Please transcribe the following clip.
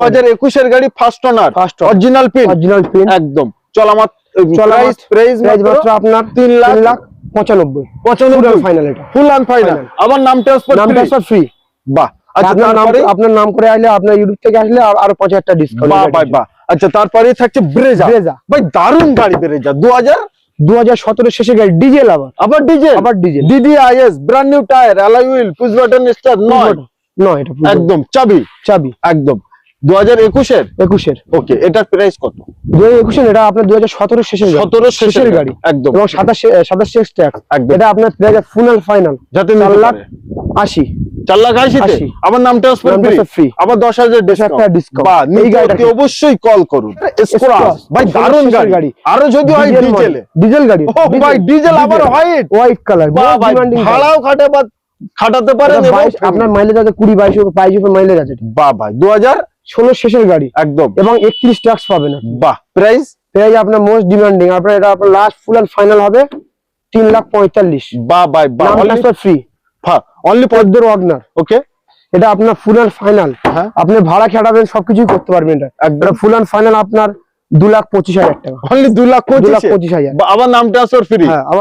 2021 এর গাড়ি first owner, original pin একদম। চলামাত প্রাইস মাত্র আপনার 3,95,95 ফাইনাল, এটা ফুল অ্যান্ড ফাইনাল। আবার নাম ট্রান্সফার ফ্রি। বাহ, আচ্ছা আপনার নাম করে আসলে, আপনার ইউটিউব থেকে আসলে আরো 5,000 টাকা ডিসকাউন্ট। বাহ। আচ্ছা, তারপরে থাকছে ব্রেজা ভাই, দারুণ গাড়ি ব্রেজা, 2017 শেষের গাড়ি, ডিজেল, আবার diesel DDIS, brand new tyre, alloy wheel, push button start, নয় এটা একদম চাবি একদম। 2021 এর ওকে, এটার প্রাইস কত? 2021 এটা আপনার 2017 শেষের গাড়ি একদম, এবং 27 ট্যাক্স। এটা আপনার প্রাইস ফুল এন্ড ফাইনাল, যাতে 4,80,000 আমার নাম ট্রান্সফার ফ্রি, আবার 10,000 ডিসকাউন্ট। বাহ, এই গাড়িতে অবশ্যই কল করুন। স্ক্রাচ ভাই, দারুণ গাড়ি, আরো যদি হয় ডিজেল গাড়ি, ও ভাই ডিজেল, আবার হোয়াইট কালার, ভাড়াও খাটাতে পারেন, আপনার মাইলেজ আছে 20-22 মাইলেজ আছে। বাহ ভাই, 2016 শেষের গাড়ি একদম, এবং 31 ট্যাক্স পাবেন। বাহ, প্রাইস আপনার মোস্ট ডিমান্ডিং, আপনার এটা আপনার লাস্ট ফুল এন্ড ফাইনাল হবে 3,45,000। বাহ ভাই, ফ্রি, অনলি পদ্মর ওয়াগনার। ওকে, এটা আপনার ফুল এন্ড ফাইনাল, আপনি ভাড়া খাটাবেন, সবকিছুই করতে পারবেন। এটা ফুল এন্ড ফাইনাল আপনার 2,25,000 টাকা, অনলি 2,25,000। আবার নাম ট্রান্সফার ফ্রি।